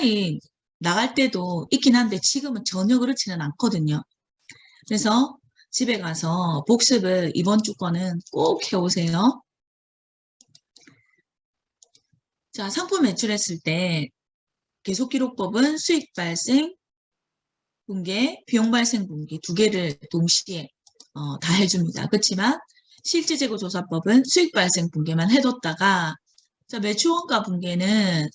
할인 나갈 때도 있긴 한데 지금은 전혀 그렇지는 않거든요. 그래서 집에 가서 복습을 이번 주 거는 꼭 해오세요. 자, 상품 매출했을 때 계속기록법은 수익 발생, 분계, 비용 발생 분기 두 개를 동시에 다 해줍니다. 그렇지만 실질재고조사법은 수익 발생 분계만 해뒀다가 자, 매출원가 분계는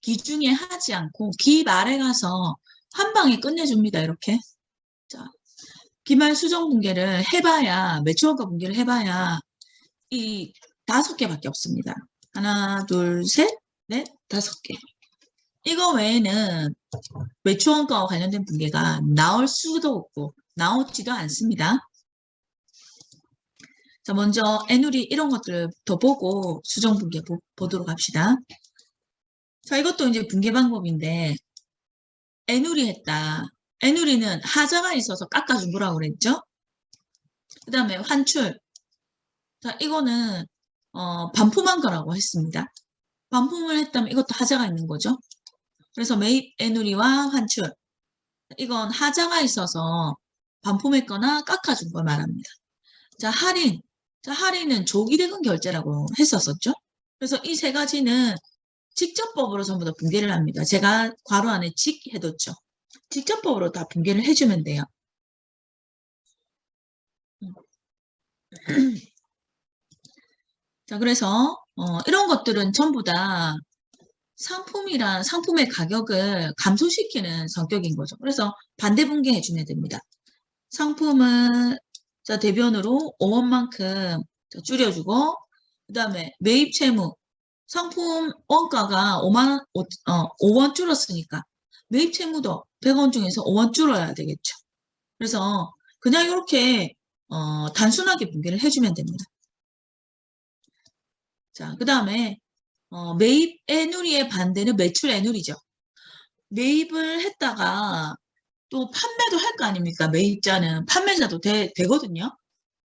기중에 하지 않고 기 말에 가서 한 방에 끝내줍니다. 이렇게. 자, 기말 수정 분계를 해봐야 매출원가 분계를 해봐야 이 5개밖에 없습니다. 하나, 둘, 셋, 넷, 5개. 이거 외에는 매출원가와 관련된 분계가 나올 수도 없고 나오지도 않습니다. 자, 먼저 애누리 이런 것들을 더 보고 수정 분계 보도록 합시다. 자, 이것도 이제 분계 방법인데 애누리 했다. 애누리는 하자가 있어서 깎아준 거라고 그랬죠? 그 다음에 환출. 자, 이거는 반품한 거라고 했습니다. 반품을 했다면 이것도 하자가 있는 거죠. 그래서 매입 애누리와 환출. 이건 하자가 있어서 반품했거나 깎아준 걸 말합니다. 자, 할인. 자, 할인은 조기대금 결제라고 했었었죠. 그래서 이 세 가지는 직접법으로 전부 다 분계를 합니다. 제가 괄호 안에 직 해뒀죠. 직접법으로 다 분계를 해주면 돼요. 자, 그래서 이런 것들은 전부 다 상품의 가격을 감소시키는 성격인 거죠. 그래서 반대 분계해 주면 됩니다. 상품은 자, 대변으로 5원만큼 줄여주고 그 다음에 매입 채무 상품 원가가 5원 줄었으니까 매입 채무도 100원 중에서 5원 줄어야 되겠죠. 그래서 그냥 이렇게 단순하게 분계를 해주면 됩니다. 자, 그 다음에 매입 애누리의 반대는 매출 애누리죠. 매입을 했다가 또 판매도 할 거 아닙니까? 매입자는 판매자도 되거든요.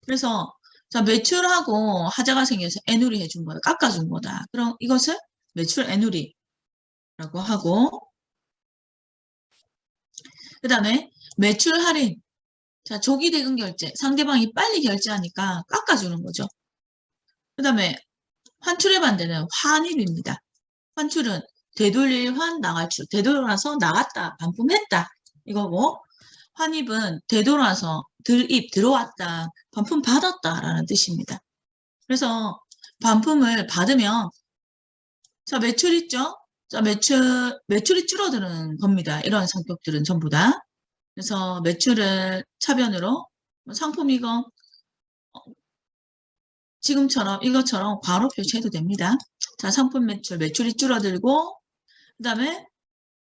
그래서 자, 매출하고 하자가 생겨서 애누리 해준 거다. 깎아준 거다. 그럼 이것을 매출 애누리라고 하고 그 다음에 매출 할인. 자, 조기 대금 결제. 상대방이 빨리 결제하니까 깎아주는 거죠. 그 다음에 환출의 반대는 환입입니다. 환출은 되돌릴 환 나갈출. 되돌아서 나갔다. 반품했다. 이거고 환입은 되돌아서 들입 들어왔다. 반품 받았다라는 뜻입니다. 그래서 반품을 받으면 자, 매출 있죠? 자, 매출이 줄어드는 겁니다. 이런 성격들은 전부 다. 그래서 매출을 차변으로 상품 이거 지금처럼 이것처럼 괄호 표시해도 됩니다. 자, 상품 매출이 줄어들고 그 다음에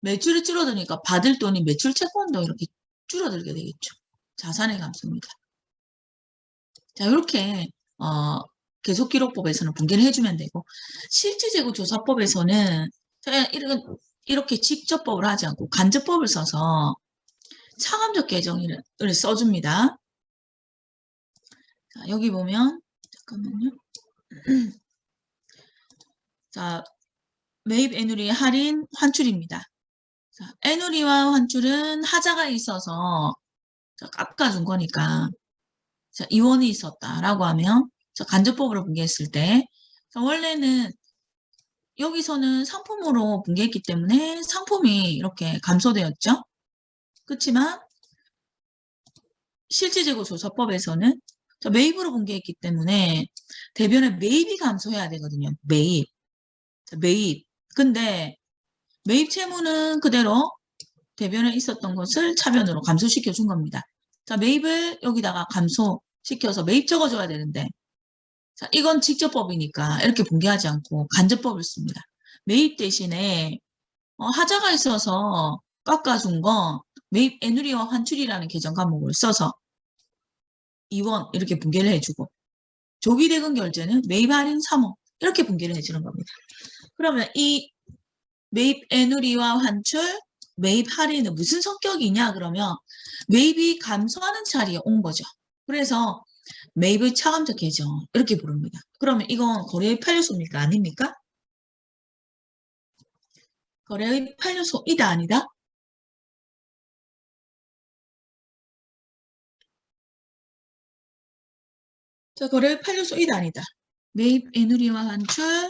매출이 줄어드니까 받을 돈이 매출 채권도 이렇게 줄어들게 되겠죠. 자산의 감소입니다. 자, 이렇게 계속기록법에서는 분계를 해주면 되고 실질재고조사법에서는 이렇게 직접법을 하지 않고 간접법을 써서 차감적 계정을 써줍니다. 자, 여기 보면 잠깐만요. 자, 매입 애누리 할인 환출입니다. 자, 애누리와 환출은 하자가 있어서 깎아준 거니까 자, 이원이 있었다라고 하면 자, 간접법으로 분계했을 때 자, 원래는 여기서는 상품으로 분계했기 때문에 상품이 이렇게 감소되었죠. 그렇지만 실질재고조사법에서는 매입으로 분계했기 때문에 대변에 매입이 감소해야 되거든요. 매입. 자, 매입. 근데 매입 채무는 그대로 대변에 있었던 것을 차변으로 감소시켜 준 겁니다. 자, 매입을 여기다가 감소시켜서 매입 적어줘야 되는데 자, 이건 직접법이니까 이렇게 분계하지 않고 간접법을 씁니다. 매입 대신에 하자가 있어서 깎아준 거 매입 애누리와 환출이라는 계정 과목을 써서 2원 이렇게 분계를 해주고 조기 대금 결제는 매입 할인 3원 이렇게 분계를 해주는 겁니다. 그러면 이 매입 애누리와 환출, 매입 할인은 무슨 성격이냐 그러면 매입이 감소하는 자리에 온 거죠. 그래서 매입의 차감적 계정 이렇게 부릅니다. 그러면 이건 거래의 판례수입니까? 아닙니까? 거래의 판료소이다 아니다? 자, 거래의 판료소이다 아니다. 매입 애누리와 환출,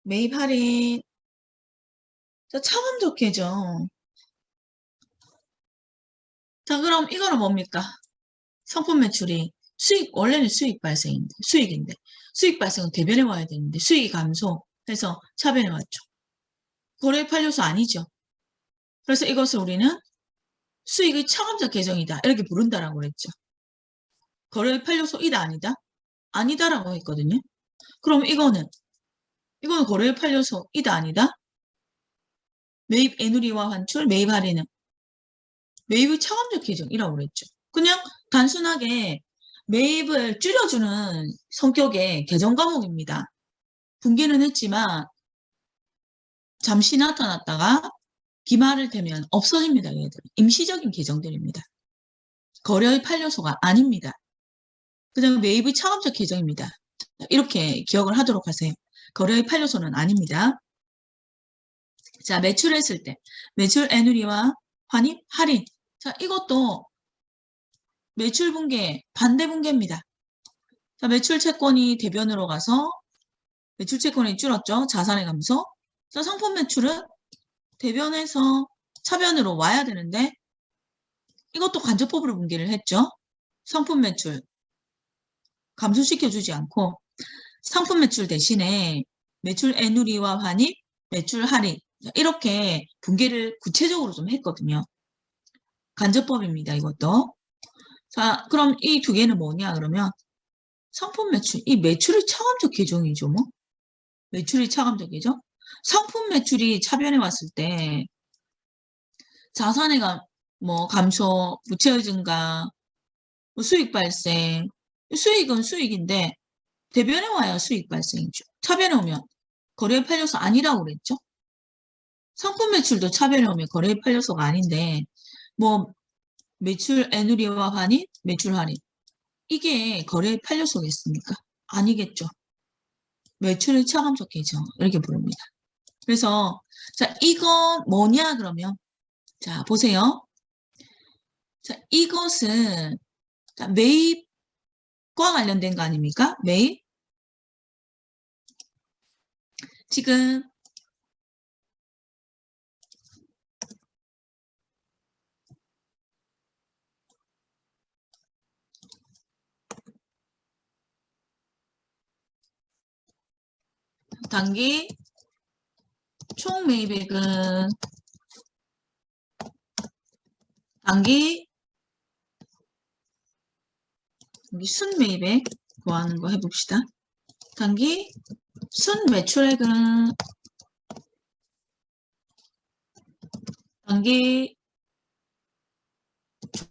매입 할인. 자, 차감적 계정. 자, 그럼 이거는 뭡니까? 상품 매출이 원래는 수익 발생인데, 수익인데, 수익 발생은 대변에 와야 되는데, 수익이 감소해서 차변에 왔죠. 거래 판료소 아니죠. 그래서 이것을 우리는 수익의 차감적 계정이다. 이렇게 부른다라고 그랬죠. 거래 판료소이다 아니다? 아니다라고 했거든요. 그럼 이거는 거래 판료소이다 아니다? 매입 애누리와 환출, 매입 할인은 매입의 차감적 계정이라고 그랬죠. 그냥 단순하게 매입을 줄여주는 성격의 계정 과목입니다. 분기는 했지만 잠시 나타났다가 기말을 되면 없어집니다. 얘들 임시적인 계정들입니다. 거래의 판료소가 아닙니다. 그냥 매입의 차감적 계정입니다. 이렇게 기억을 하도록 하세요. 거래의 판료소는 아닙니다. 자, 매출했을 때 매출 애누리와 환입, 할인. 자, 이것도 매출 분계, 반대 분계입니다. 자, 매출 채권이 대변으로 가서 매출 채권이 줄었죠. 자산의 감소. 자, 상품 매출은 대변에서 차변으로 와야 되는데 이것도 간접법으로 분계를 했죠. 상품 매출 감소시켜주지 않고 상품 매출 대신에 매출 애누리와 환입, 매출 할인 이렇게 분계를 구체적으로 좀 했거든요. 간접법입니다. 이것도. 자, 그럼 이 두 개는 뭐냐 그러면 상품 매출, 이 매출의 차감적 계정이죠. 뭐 매출이 차감적 계정. 상품 매출이 차변에 왔을 때 자산의 감소, 부채의 증가, 수익 발생. 수익은 수익인데 대변에 와야 수익 발생이죠. 차변에 오면 거래에 팔려서 아니라고 그랬죠. 상품 매출도 차변에 오면 거래에 팔려서가 아닌데 뭐 매출 애누리와 환입, 매출 할인. 이게 거래에 팔려서겠습니까? 아니겠죠. 매출의 차감적 계정 이렇게 부릅니다. 그래서 자 이거 뭐냐 그러면 자 보세요. 자 이것은 자, 매입과 관련된 거 아닙니까? 매입. 지금 단기 총 매입액은 단기 순 매입액 구하는 거 해봅시다. 단기 순 매출액은 단기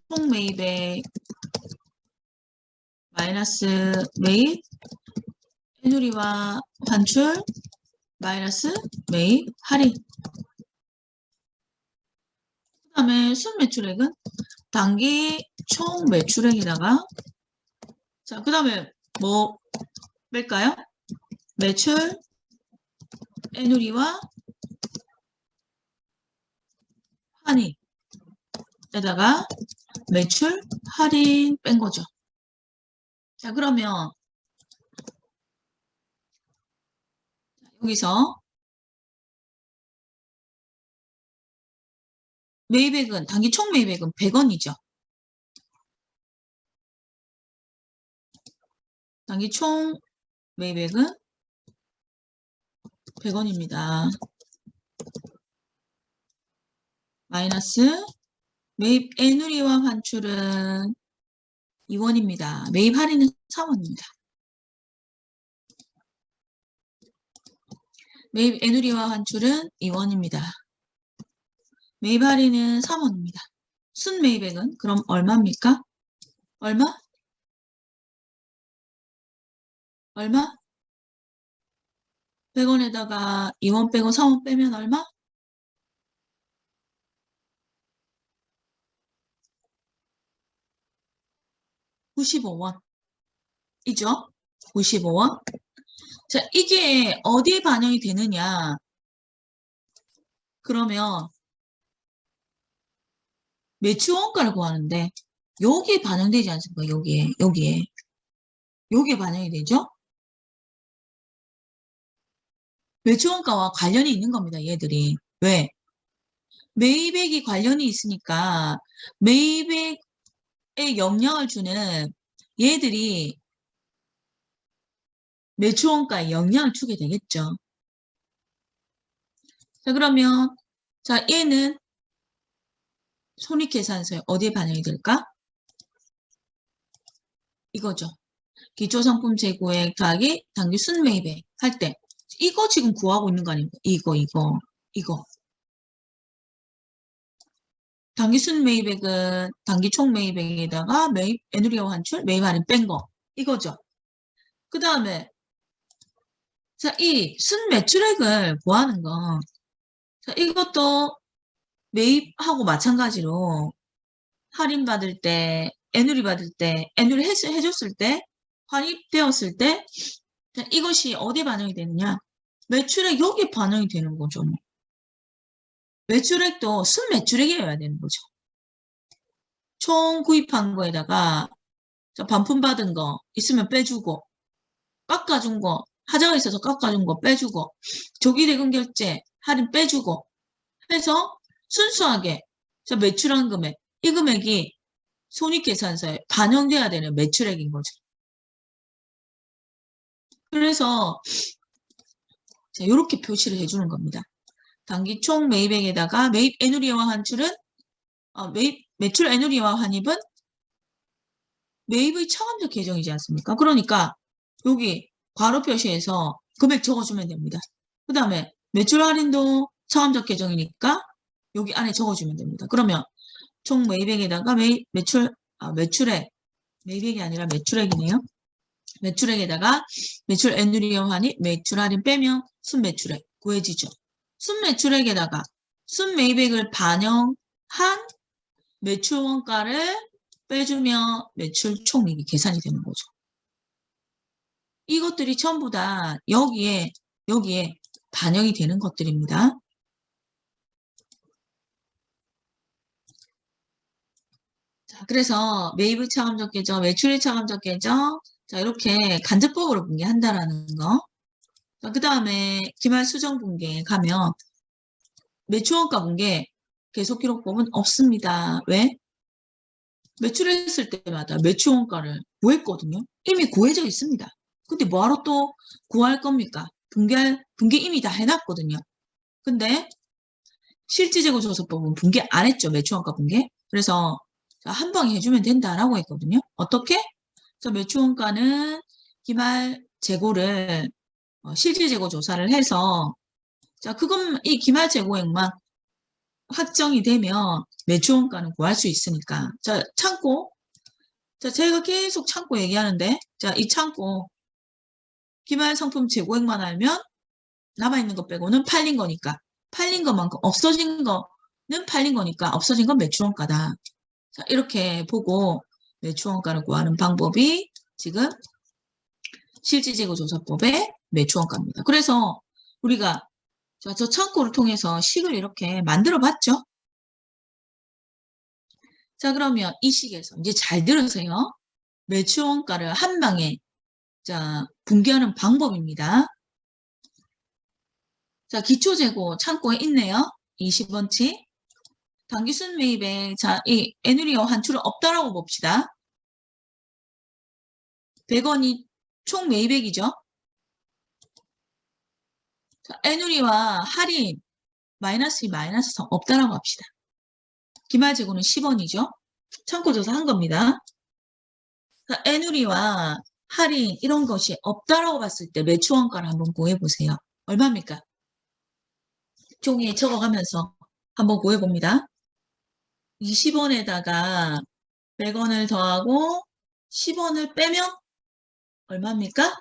총 매입액 마이너스 매입 애누리와 환출 마이너스 매입 할인. 그 다음에 순 매출액은 단기 총 매출액에다가 자, 그 다음에 뭐 뺄까요? 매출 애누리와 환입에다가 매출 할인 뺀 거죠. 자, 그러면 여기서 매입액은 단기 총 매입액은 100원이죠. 단기 총 매입액은 100원입니다. 마이너스 매입 애누리와 환출은 2원입니다. 매입 할인은 3원입니다. 매입 애누리와 환출은 2원입니다. 매입 할인은 3원입니다. 순 매입액은 그럼 얼마입니까? 얼마? 얼마? 100원에다가 2원 빼고 3원 빼면 얼마? 95원. 이죠? 95원. 자, 이게 어디에 반영이 되느냐? 그러면 매출 원가를 구하는데 여기에 반영되지 않습니까? 여기에 반영이 되죠? 매출 원가와 관련이 있는 겁니다. 얘들이. 왜? 매입액이 관련이 있으니까 매입액에 영향을 주는 얘들이 매출 원가에 영향을 주게 되겠죠. 자, 그러면 자, 얘는 손익계산서에 어디에 반영이 될까? 이거죠. 기초상품 재고액 더하기 당기 순매입액 할 때 이거 지금 구하고 있는 거 아닙니까? 이거. 당기 순매입액은 당기 총매입액에다가 매입 애누리와 환출 매입 할인 뺀 거. 이거죠. 그 다음에 자, 이 순매출액을 구하는 거. 자, 이것도 매입하고 마찬가지로 할인받을 때, 애누리 받을 때, 애누리 해줬을 때, 환입되었을 때, 자, 이것이 어디에 반영이 되느냐? 매출액 여기에 반영이 되는 거죠. 매출액도 순매출액이어야 되는 거죠. 총 구입한 거에다가 자, 반품받은 거 있으면 빼주고, 깎아준 거, 하자가 있어서 깎아준 거 빼주고, 조기대금 결제, 할인 빼주고, 해서 순수하게 자, 매출한 금액, 이 금액이 손익계산서에 반영돼야 되는 매출액인 거죠. 그래서 자, 이렇게 표시를 해주는 겁니다. 당기 총 매입액에다가 매입 애누리와 환출은 매출 애누리와 환입은 매입의 차감적 계정이지 않습니까? 그러니까 여기 괄호 표시해서 금액 적어주면 됩니다. 그 다음에 매출 할인도 차감적 계정이니까 여기 안에 적어주면 됩니다. 그러면 총 매입액에다가 매출액, 매입액이 아니라 매출액이네요. 매출액에다가 매출 애누리와 환입, 매출 할인 빼면 순매출액 구해지죠. 순매출액에다가 순매입액을 반영한 매출 원가를 빼주면 매출 총액이 계산이 되는 거죠. 이것들이 전부 다 여기에 반영이 되는 것들입니다. 자, 그래서 매입의 차감적 계정, 매출의 차감적 계정, 자, 이렇게 간접법으로 분개한다라는 거. 그 다음에 기말 수정 분계 가면 매출원가 분계 계속 기록법은 없습니다. 왜? 매출했을 때마다 매출원가를 구했거든요. 이미 구해져 있습니다. 근데 뭐하러 또 구할 겁니까? 분계 이미 다 해놨거든요. 근데 실지재고조사법은 분계 안 했죠. 매출원가 분계. 그래서 한 방에 해주면 된다라고 했거든요. 어떻게? 매출원가는 기말 재고를 실질재고 조사를 해서 자, 이 기말 재고액만 확정이 되면 매출원가는 구할 수 있으니까. 자, 창고. 자, 제가 계속 창고 얘기하는데, 자, 이 창고 기말 상품 재고액만 알면 남아있는 것 빼고는 팔린 거니까. 팔린 것만큼 없어진 거는 팔린 거니까 없어진 건 매출원가다. 자, 이렇게 보고 매출원가를 구하는 방법이 지금 실질재고조사법의 매출원가입니다. 그래서 우리가 저 창고를 통해서 식을 이렇게 만들어 봤죠. 자, 그러면 이 식에서 이제 잘 들으세요. 매출원가를 한 방에 자 분개하는 방법입니다. 자, 기초재고 창고에 있네요. 20원치. 당기순 매입액, 자, 이 애누리와 환출은 없다라고 봅시다. 100원이 총 매입액이죠. 자, 애누리와 할인 마이너스 2, 마이너스 3 없다라고 합시다. 기말재고는 10원이죠. 창고조사 한 겁니다. 자, 애누리와 할인 이런 것이 없다라고 봤을 때 매출원가를 한번 구해보세요. 얼마입니까? 종이에 적어가면서 한번 구해봅니다. 20원에다가 100원을 더하고 10원을 빼면 얼마입니까?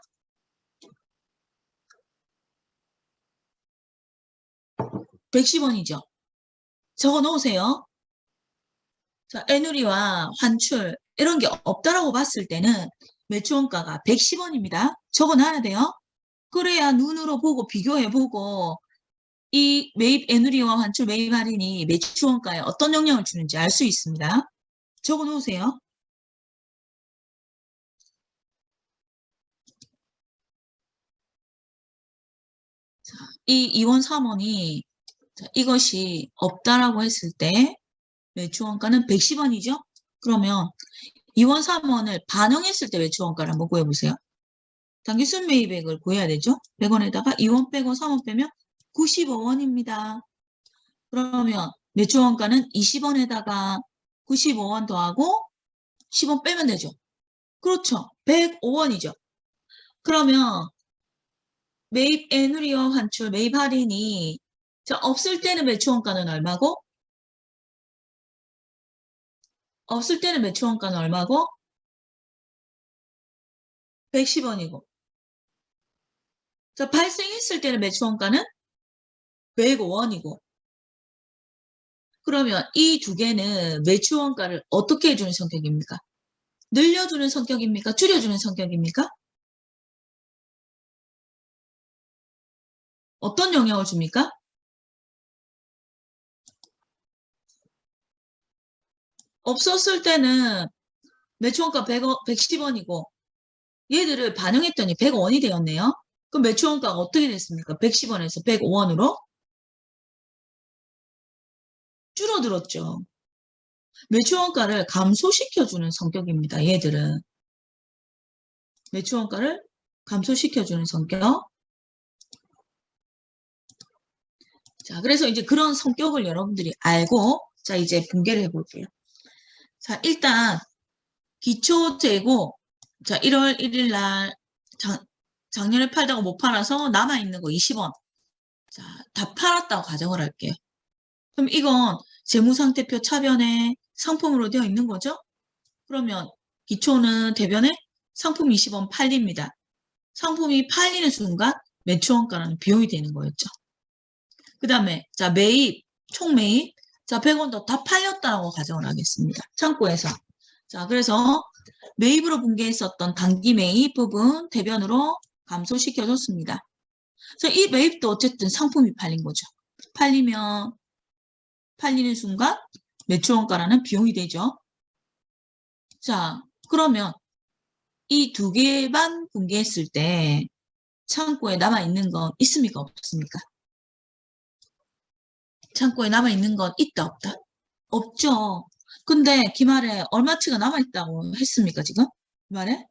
110원이죠. 적어 놓으세요. 자, 애누리와 환출 이런 게 없다라고 봤을 때는 매출원가가 110원입니다. 적어 놔야 돼요. 그래야 눈으로 보고 비교해보고 이 매입 애누리와 환출 매입 할인이 매출원가에 어떤 영향을 주는지 알 수 있습니다. 적어 놓으세요. 이 2원 3원이 이것이 없다라고 했을 때 매출원가는 110원이죠? 그러면 2원 3원을 반영했을 때 매출원가를 한번 구해보세요. 당기순 매입액을 구해야 되죠? 100원에다가 2원 빼고 3원 빼면 95원입니다. 그러면 매출원가는 20원에다가 95원 더하고 10원 빼면 되죠? 그렇죠. 105원이죠. 그러면 매입 애누리와 환출 매입 할인이 없을 때는 매출원가는 얼마고? 없을 때는 매출원가는 얼마고? 110원이고. 자, 발생했을 때는 매출원가는 105원이고. 그러면 이 두 개는 매출원가를 어떻게 해주는 성격입니까? 늘려주는 성격입니까? 줄여주는 성격입니까? 어떤 영향을 줍니까? 없었을 때는 매출원가 100원, 110원이고 얘들을 반영했더니 100원이 되었네요. 그럼 매출원가가 어떻게 됐습니까? 110원에서 105원으로 줄어들었죠. 매출원가를 감소시켜주는 성격입니다. 얘들은. 매출원가를 감소시켜주는 성격. 자, 그래서 이제 그런 성격을 여러분들이 알고, 자, 이제 분개를 해볼게요. 자, 일단, 기초재고, 자, 1월 1일 날, 작년에 팔다가 못 팔아서 남아있는 거 20원. 자, 다 팔았다고 가정을 할게요. 그럼 이건 재무상태표 차변에 상품으로 되어 있는 거죠? 그러면 기초는 대변에 상품 20원 팔립니다. 상품이 팔리는 순간 매출원가라는 비용이 되는 거였죠. 그 다음에 자 매입, 총 매입 자 100원 더 다 팔렸다고 가정을 하겠습니다. 창고에서. 자 그래서 매입으로 분개했었던 단기 매입 부분 대변으로 감소시켜줬습니다. 자, 이 매입도 어쨌든 상품이 팔린 거죠. 팔리면 팔리는 순간 매출원가라는 비용이 되죠. 자 그러면 이 두 개만 분개했을 때 창고에 남아있는 건 있습니까? 없습니까? 창고에 남아있는 건 있다, 없다? 없죠. 근데 기말에 얼마치가 남아있다고 했습니까, 지금? 기말에?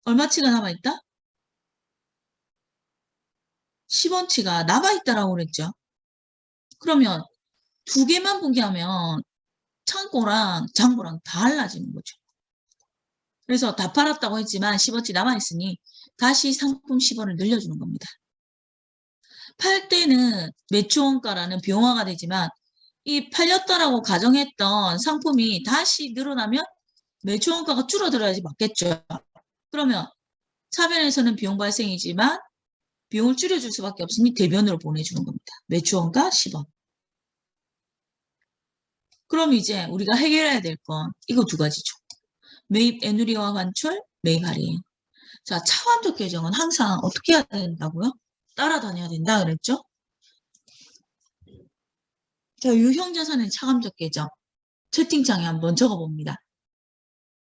얼마치가 남아있다? 10원치가 남아있다라고 그랬죠. 그러면 두 개만 분개하면 창고랑 장부랑 다 달라지는 거죠. 그래서 다 팔았다고 했지만 10원치 남아있으니 다시 상품 10원을 늘려주는 겁니다. 팔 때는 매출원가라는 비용화가 되지만 이 팔렸다라고 가정했던 상품이 다시 늘어나면 매출원가가 줄어들어야지 맞겠죠. 그러면 차변에서는 비용 발생이지만 비용을 줄여줄 수밖에 없으니 대변으로 보내주는 겁니다. 매출원가 10원. 그럼 이제 우리가 해결해야 될 건 이거 두 가지죠. 매입 애누리와 환출, 매입 할인. 자, 차감적 계정은 항상 어떻게 해야 된다고요? 따라다녀야 된다 그랬죠? 자, 유형자산의 차감적 계정. 채팅창에 한번 적어봅니다.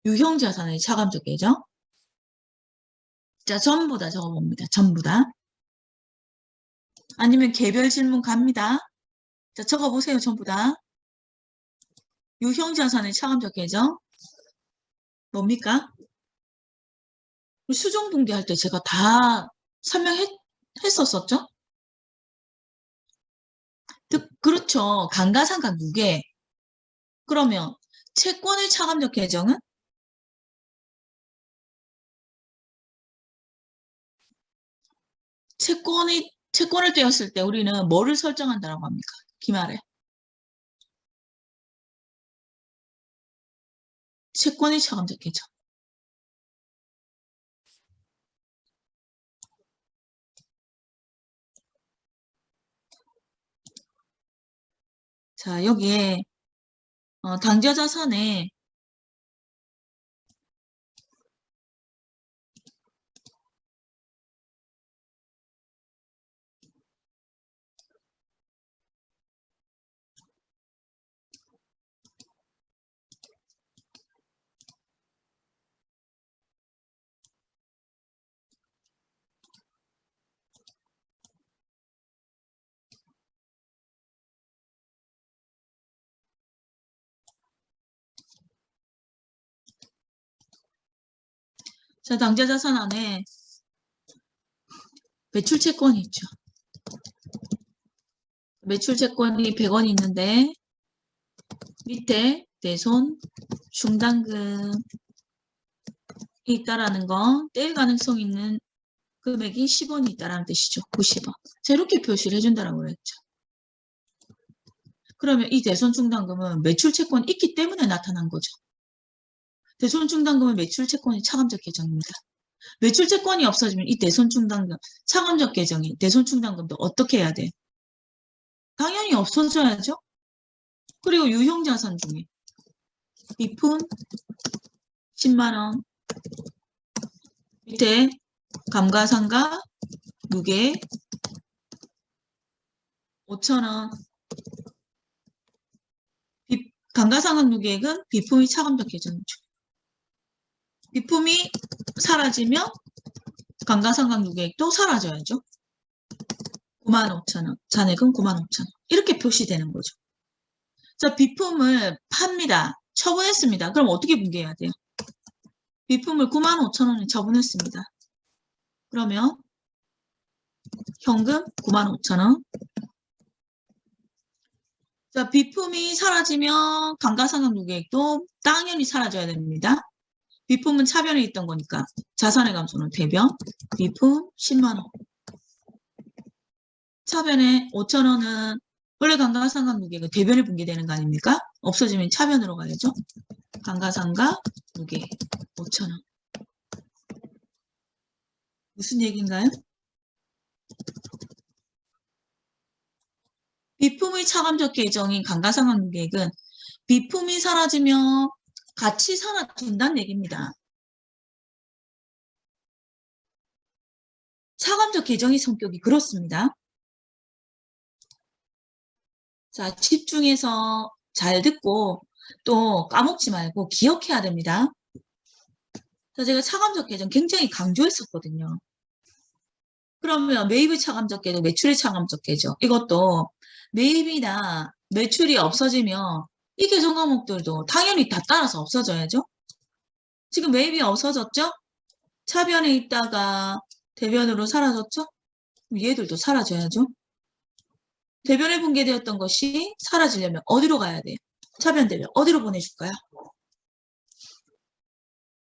유형자산의 차감적 계정. 자, 전부 다 적어봅니다. 전부 다. 아니면 개별 질문 갑니다. 자, 적어보세요. 전부 다. 유형자산의 차감적 계정. 뭡니까? 수정분기할 때 제가 다 설명했었었죠? 그렇죠. 감가상각 무게. 그러면 채권의 차감적 계정은 채권을 떼었을 때 우리는 뭐를 설정한다라고 합니까? 기말에. 채권의 차감적 계정. 자, 여기에 당좌자산에 자, 당좌자산 안에 매출채권이 있죠. 매출채권이 100원이 있는데 밑에 대손 충당금이 있다라는 거, 떼일 가능성 있는 금액이 10원이 있다라는 뜻이죠. 90원. 자, 이렇게 표시를 해준다라고 그랬죠. 그러면 이 대손 충당금은 매출채권이 있기 때문에 나타난 거죠. 대손 충당금은 매출채권이 차감적 계정입니다. 매출채권이 없어지면 이 대손 충당금, 차감적 계정이 대손 충당금도 어떻게 해야 돼? 당연히 없어져야죠. 그리고 유형자산 중에 비품 10만원, 밑에 감가상각 무게 5,000원, 감가상각 무게액은 비품이 차감적 계정이죠. 비품이 사라지면 감가상각 무게액도 사라져야죠. 95,000원, 잔액은 95,000원. 이렇게 표시되는 거죠. 자, 비품을 팝니다. 처분했습니다. 그럼 어떻게 분개해야 돼요? 비품을 95,000원에 처분했습니다. 그러면 현금 95,000원. 자, 비품이 사라지면 감가상각 무게액도 당연히 사라져야 됩니다. 비품은 차변에 있던 거니까 자산의 감소는 대변, 비품 10만원. 차변에 5,000원은 원래 감가상각 무게액은 대변에 분개되는 거 아닙니까? 없어지면 차변으로 가야죠. 감가상각 무게액 5,000원. 무슨 얘기인가요? 비품의 차감적 계정인 감가상각 무게액은 비품이 사라지면 같이 사라진다는 얘기입니다. 차감적 계정의 성격이 그렇습니다. 자, 집중해서 잘 듣고 또 까먹지 말고 기억해야 됩니다. 자, 제가 차감적 계정 굉장히 강조했었거든요. 그러면 매입의 차감적 계정, 매출의 차감적 계정 이것도 매입이나 매출이 없어지면 이 계정 과목들도 당연히 다 따라서 없어져야죠. 지금 매입이 없어졌죠? 차변에 있다가 대변으로 사라졌죠? 얘들도 사라져야죠. 대변에 분개되었던 것이 사라지려면 어디로 가야 돼요? 차변 대변 어디로 보내줄까요?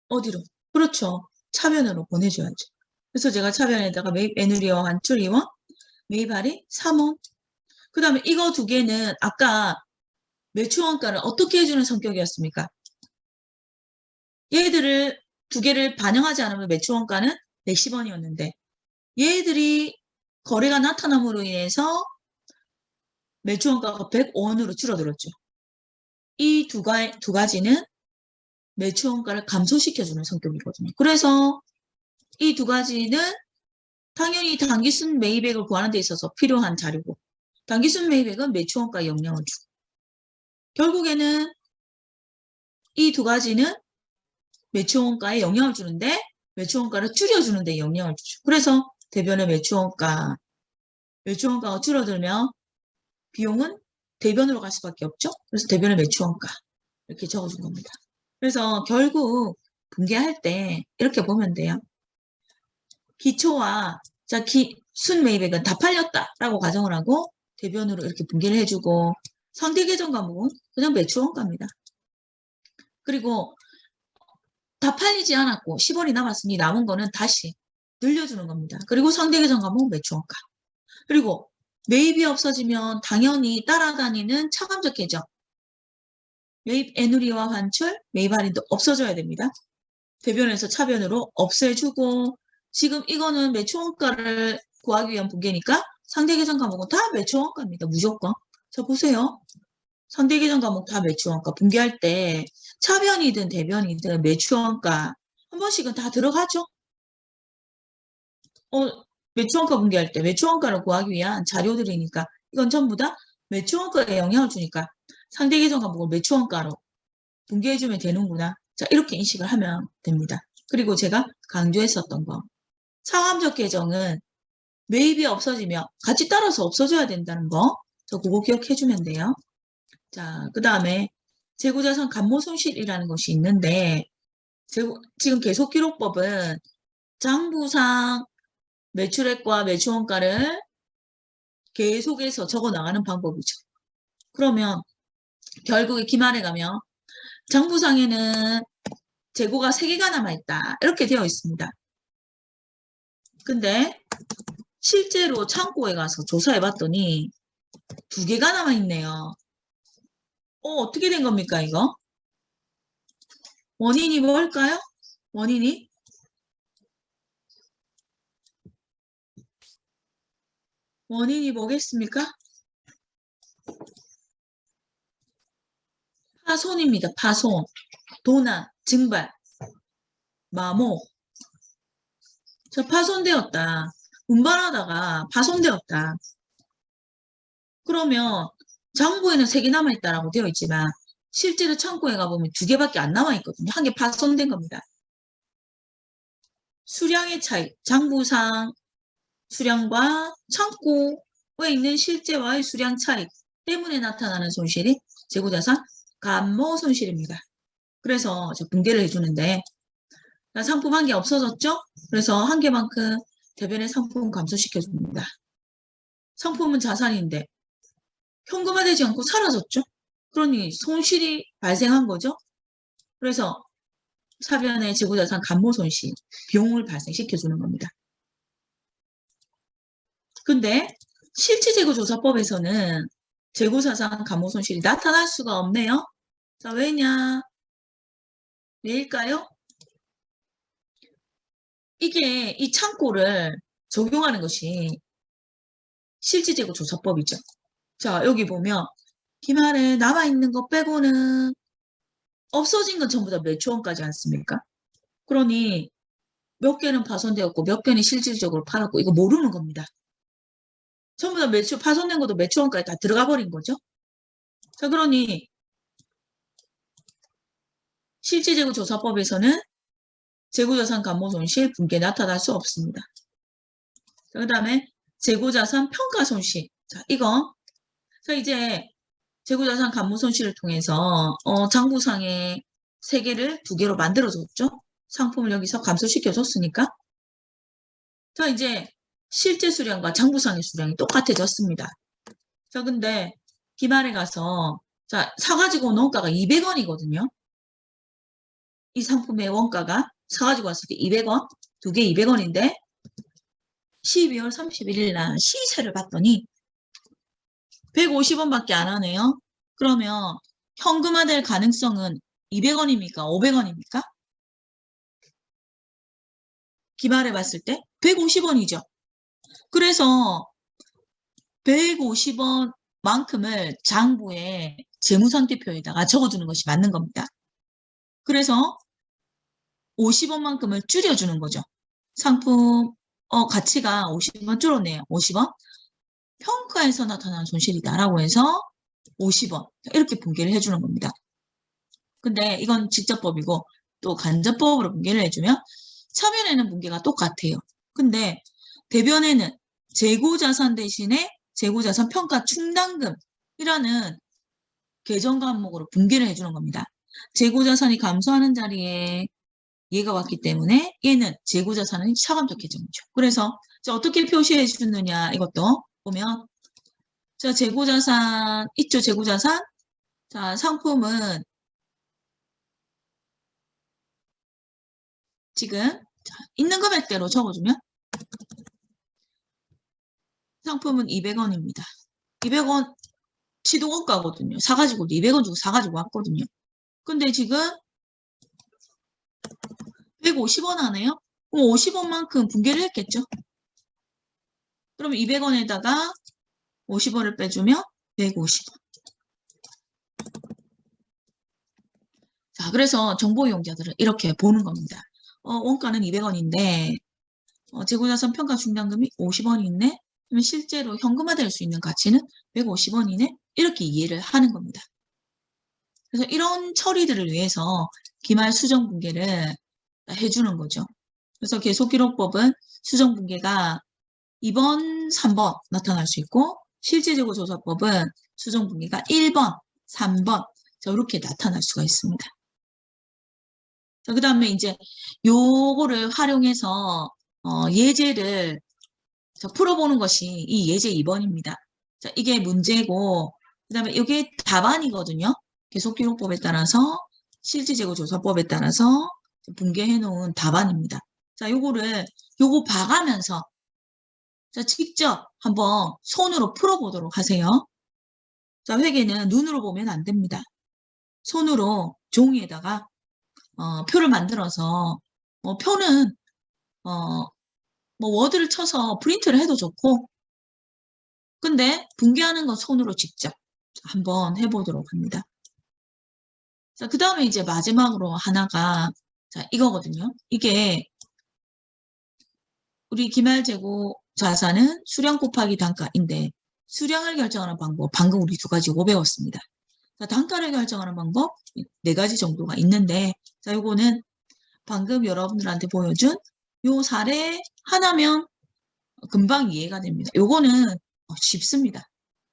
어디로? 그렇죠. 차변으로 보내줘야죠. 그래서 제가 차변에다가 매입 애누리와 환출 2원, 매입 할인 3원. 그 다음에 이거 두 개는 아까 매출원가를 어떻게 해주는 성격이었습니까? 얘들을 두 개를 반영하지 않으면 매출원가는 110원이었는데 얘들이 거래가 나타남으로 인해서 매출원가가 105원으로 줄어들었죠. 이 두 가지는 매출원가를 감소시켜주는 성격이거든요. 그래서 이 두 가지는 당연히 단기순 매입액을 구하는 데 있어서 필요한 자료고 단기순 매입액은 매출원가에 영향을 주고 결국에는 이 두 가지는 매출원가에 영향을 주는데 매출원가를 줄여주는 데 영향을 주죠. 그래서 대변의 매출원가가 줄어들면 비용은 대변으로 갈 수밖에 없죠. 그래서 대변의 매출원가 이렇게 적어준 겁니다. 그래서 결국 분개할 때 이렇게 보면 돼요. 기초와 순매입액은 다 팔렸다라고 가정을 하고 대변으로 이렇게 분개를 해주고 상대계정 과목은 그냥 매출원가입니다. 그리고 다 팔리지 않았고 10원이 남았으니 남은 거는 다시 늘려주는 겁니다. 그리고 상대계정 과목은 매출원가. 그리고 매입이 없어지면 당연히 따라다니는 차감적 계정. 매입 애누리와 환출, 매입 할인도 없어져야 됩니다. 대변에서 차변으로 없애주고 지금 이거는 매출원가를 구하기 위한 분개니까 상대계정 과목은 다 매출원가입니다. 무조건. 자 보세요. 상대계정 과목 다 매출원가. 분개할 때 차변이든 대변이든 매출원가 한 번씩은 다 들어가죠. 매출원가 분개할 때 매출원가를 구하기 위한 자료들이니까 이건 전부 다 매출원가에 영향을 주니까 상대계정 과목을 매출원가로 분개해주면 되는구나. 자 이렇게 인식을 하면 됩니다. 그리고 제가 강조했었던 거 차감적 계정은 매입이 없어지면 같이 따라서 없어져야 된다는 거 저 그거 기억해주면 돼요. 자, 그 다음에 재고자산 감모손실이라는 것이 있는데 지금 계속기록법은 장부상 매출액과 매출원가를 계속해서 적어 나가는 방법이죠. 그러면 결국에 기말에 가면 장부상에는 재고가 3개가 남아있다. 이렇게 되어 있습니다. 근데 실제로 창고에 가서 조사해 봤더니 2개가 남아있네요. 어떻게 된 겁니까, 이거? 원인이 뭘까요? 원인이? 원인이 뭐겠습니까? 파손입니다. 파손. 도난, 증발, 마모. 저 파손되었다. 운반하다가 파손되었다. 그러면 장부에는 3개 남아있다라고 되어 있지만 실제로 창고에 가보면 2개밖에 안 남아있거든요. 1개 파손된 겁니다. 수량의 차이, 장부상 수량과 창고에 있는 실제와의 수량 차이 때문에 나타나는 손실이 재고자산 감모 손실입니다. 그래서 분개를 해주는데 상품 1개 없어졌죠? 그래서 1개만큼 대변의 상품 감소시켜줍니다. 상품은 자산인데 현금화되지 않고 사라졌죠? 그러니 손실이 발생한 거죠? 그래서 사변의 재고자산 감모 손실, 비용을 발생시켜주는 겁니다. 근데 실질재고조사법에서는 재고자산 감모 손실이 나타날 수가 없네요. 자, 왜냐? 왜일까요? 이게 이 창고를 적용하는 것이 실질재고조사법이죠. 자, 여기 보면 기말에 남아있는 것 빼고는 없어진 건 전부 다 매출원가지 않습니까? 그러니 몇 개는 파손되었고 몇 개는 실질적으로 팔았고 이거 모르는 겁니다. 전부 다 매출 파손된 것도 매출원가에 다 들어가 버린 거죠. 자, 그러니 실질재고조사법에서는 재고자산 감모손실 분개 나타날 수 없습니다. 그 다음에 재고자산 평가손실. 자, 이거 자 이제 재고자산 감모손실을 통해서 장부상에 3개를 2개로 만들어줬죠. 상품을 여기서 감소시켜줬으니까. 자, 이제 실제 수량과 장부상의 수량이 똑같아졌습니다. 자, 근데 기말에 가서 자 사가지고 온 원가가 200원이거든요. 이 상품의 원가가 사가지고 왔을 때 200원, 2개 200원인데 12월 31일 날 시세를 봤더니 150원밖에 안 하네요. 그러면 현금화될 가능성은 200원입니까? 500원입니까? 기말해 봤을 때 150원이죠. 그래서 150원만큼을 장부에 재무상태표에다가 적어주는 것이 맞는 겁니다. 그래서 50원만큼을 줄여주는 거죠. 상품 가치가 50원 줄었네요. 50원. 평가에서 나타난 손실이다라고 해서 50원. 이렇게 분개를 해주는 겁니다. 근데 이건 직접법이고 또 간접법으로 분개를 해주면 차변에는 분개가 똑같아요. 근데 대변에는 재고자산 대신에 재고자산 평가 충당금이라는 계정 과목으로 분개를 해주는 겁니다. 재고자산이 감소하는 자리에 얘가 왔기 때문에 얘는 재고자산은 차감적 계정이죠. 그래서 어떻게 표시해 주느냐 이것도 보면 자 재고자산 있죠. 재고자산 자 상품은 지금 있는 금액대로 적어주면 상품은 200원입니다. 200원 시도원가거든요. 사가지고 200원 주고 사가지고 왔거든요. 근데 지금 150원 하네요. 그럼 50원만큼 분개를 했겠죠. 그럼 200원에다가 50원을 빼주면 150원. 자, 그래서 정보 이용자들은 이렇게 보는 겁니다. 원가는 200원인데 재고자산 평가 충당금이 50원이 있네. 그러면 실제로 현금화될 수 있는 가치는 150원이네. 이렇게 이해를 하는 겁니다. 그래서 이런 처리들을 위해서 기말 수정분개를 해주는 거죠. 그래서 계속기록법은 수정분개가 2번, 3번 나타날 수 있고 실질재고조사법은 수정분개가 1번, 3번 이렇게 나타날 수가 있습니다. 자, 그 다음에 이제 요거를 활용해서 예제를 풀어보는 것이 이 예제 2번입니다. 자, 이게 문제고, 그 다음에 이게 답안이거든요. 계속기록법에 따라서, 실질재고조사법에 따라서 분개해 놓은 답안입니다. 자, 요거 봐가면서, 자, 직접 한번 손으로 풀어보도록 하세요. 자, 회계는 눈으로 보면 안 됩니다. 손으로 종이에다가, 표를 만들어서, 표는, 워드를 쳐서 프린트를 해도 좋고, 근데 분개하는 건 손으로 직접 한번 해보도록 합니다. 자, 그 다음에 이제 마지막으로 하나가, 자, 이거거든요. 이게, 우리 기말재고 자산은 수량 곱하기 단가인데, 수량을 결정하는 방법, 방금 우리 2가지 배웠습니다. 자, 단가를 결정하는 방법, 4가지 정도가 있는데, 자, 요거는 방금 여러분들한테 보여준 요 사례 하나면 금방 이해가 됩니다. 요거는 쉽습니다.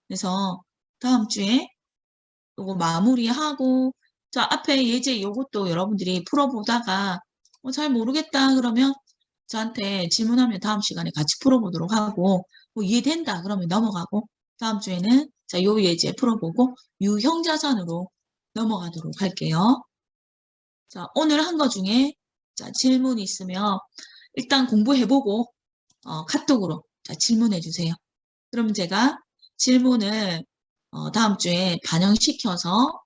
그래서 다음 주에 요거 마무리하고, 자, 앞에 예제 요것도 여러분들이 풀어보다가 잘 모르겠다 그러면 저한테 질문하면 다음 시간에 같이 풀어보도록 하고, 이해된다 그러면 넘어가고, 다음 주에는 자, 요 예제 풀어보고 유형자산으로 넘어가도록 할게요. 자, 오늘 한 거 중에 자, 질문 있으면 일단 공부해보고 카톡으로 자, 질문해 주세요. 그럼 제가 질문을 다음 주에 반영시켜서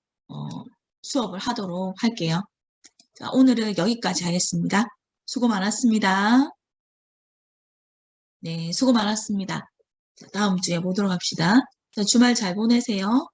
수업을 하도록 할게요. 자, 오늘은 여기까지 하겠습니다. 수고 많았습니다. 네, 수고 많았습니다. 자, 다음 주에 보도록 합시다. 자, 주말 잘 보내세요.